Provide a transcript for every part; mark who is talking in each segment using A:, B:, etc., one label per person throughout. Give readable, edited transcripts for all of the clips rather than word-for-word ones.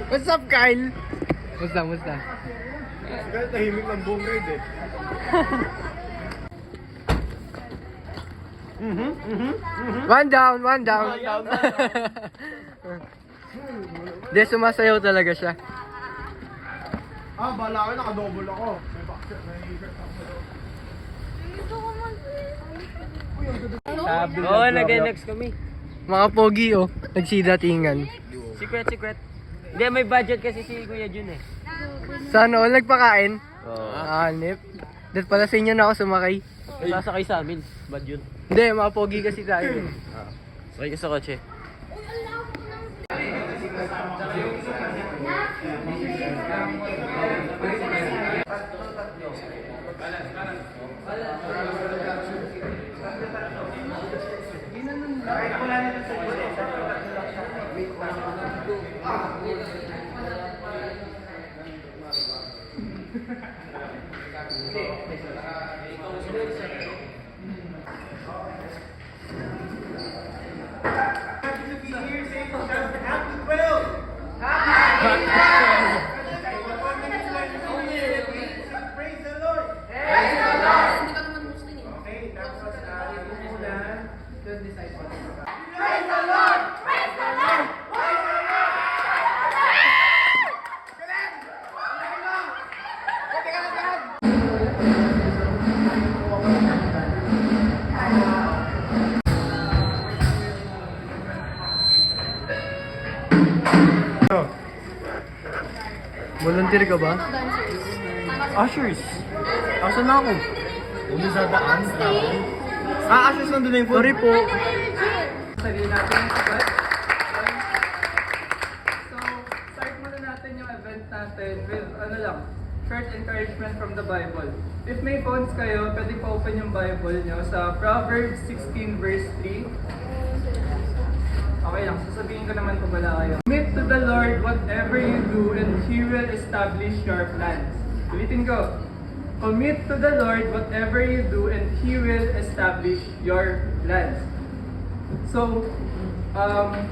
A: What's up, Kyle? Musta?
B: Kaya tahimik ng buong ride eh.
A: One down. Hindi, sumasayaw talaga siya.
B: Bala ko, nakadouble ako. May backside, may shirt ako sa loob.
C: Oo, nag-next kami.
A: Mga pogi, oh. Nagsidatingan.
C: Secret. Hindi, may budget kasi si Kuya Jun eh.
A: Sana all nagpakain.
C: Oo.
A: Hanip. Dahil pala sa inyo na ako sumakay.
C: Sasakay sa amin. Bad yun.
A: Hindi, mga pogi kasi tayo.
C: Sakay ka sa kotse.
A: Volunteer ka ba?
B: Ushers! Asan na ako? Uli sa daan. Ushers nandun na yung phone.
A: Sorry po.
D: Sarili natin yung sagot. So, start muna natin yung event natin with short encouragement from the Bible. If may phones kayo, pwede pa open yung Bible nyo sa Proverbs 16 verse 3. Okay lang, sasabihin ko naman kung wala kayo. Commit to the Lord whatever you do and He will establish your plans. Ulitin ko. Commit to the Lord whatever you do and He will establish your plans. So, parang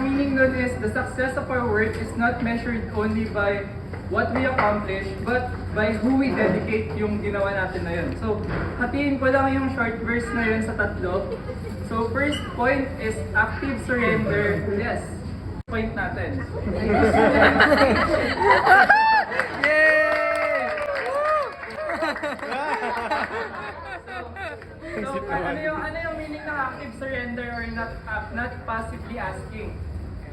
D: meaning nun is the success of our work is not measured only by what we accomplish, but by who we dedicate yung ginawa natin na yun. So, hatiin ko lang yung short verse na yun sa tatlo. So, first point is active surrender. Yes. Point natin. So, ano yung meaning ng active surrender or not passively asking?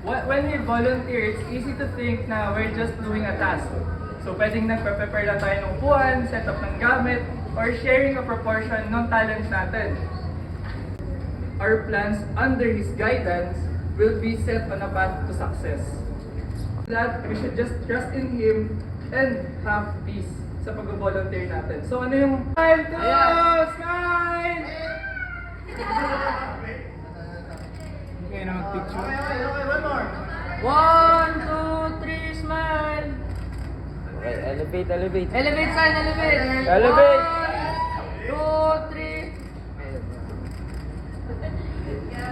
D: When we volunteer, it's easy to think na we're just doing a task. So, pwedeng nagpe-prepare lang tayo ng upuan, set up ng gamit, or sharing a proportion ng talent natin. Our plans under His guidance will be set on a path to success. That we should just trust in Him and have peace sa pag-volunteer natin. So, ano yung time to smile? Okay na mag-picture.
B: Okay, one more.
D: 1, 2, 3, smile!
C: Okay, elevate.
D: Elevate, sign, elevate!
C: Elevate!
D: 1, 2, 3.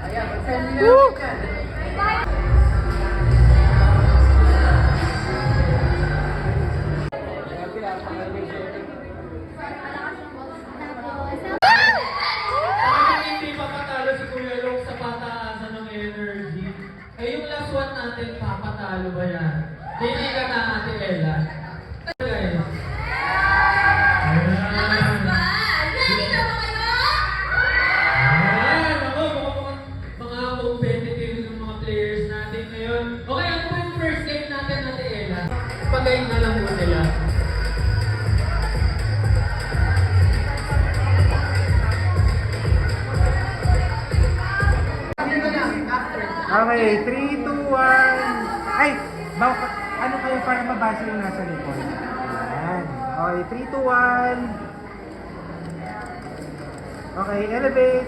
D: Ayan, send nila.
E: Hindi papatalo si Kuya Long sa pataasan ng energy. Eh yung last one natin, papatalo ba yan? Hindi ka na Ate Ella. Guys. Ayan, ako, mga competitive ng mga players natin ngayon. Okay, ano ba yung first game natin, Ate Ella? Pagayin na lang po sila.
B: Okay, 3, 2, 1. Ay, ano kayo para mabasa yung nasa likod? Ayan. Okay, 3, 2, 1. Okay, elevate.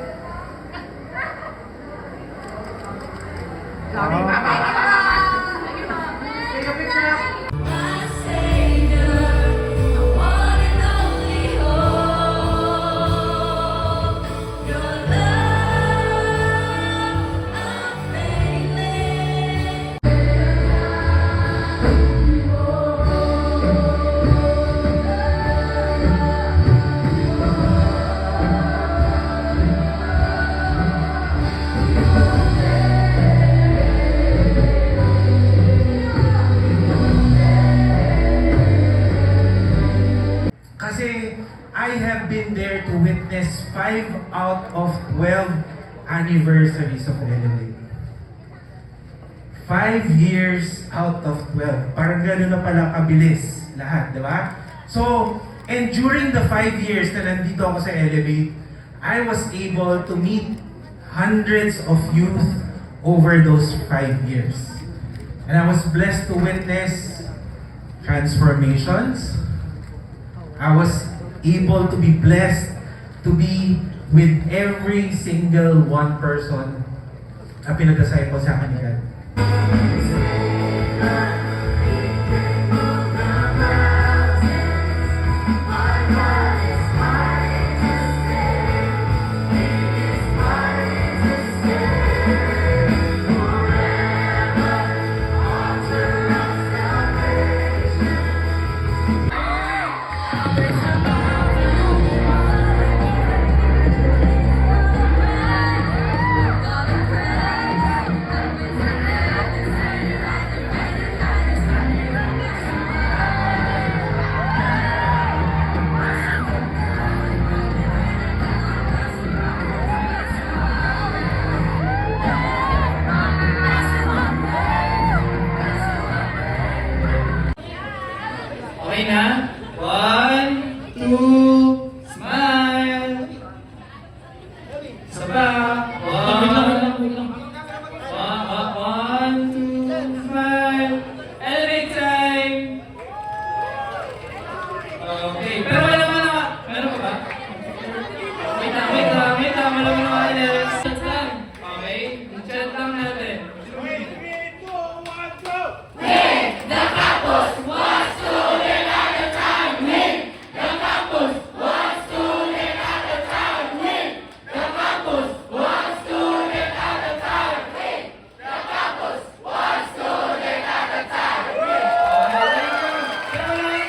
B: Take a picture. out of 12 anniversaries of Elevate. 5 years out of 12. Parang gano'n na pala kabilis lahat, di ba? So, and during the 5 years na nandito ako sa Elevate, I was able to meet hundreds of youth over those 5 years. And I was blessed to witness transformations. I was able to be blessed to be with every single one person na pinag-disciple sa akin ni God.
E: Okay na?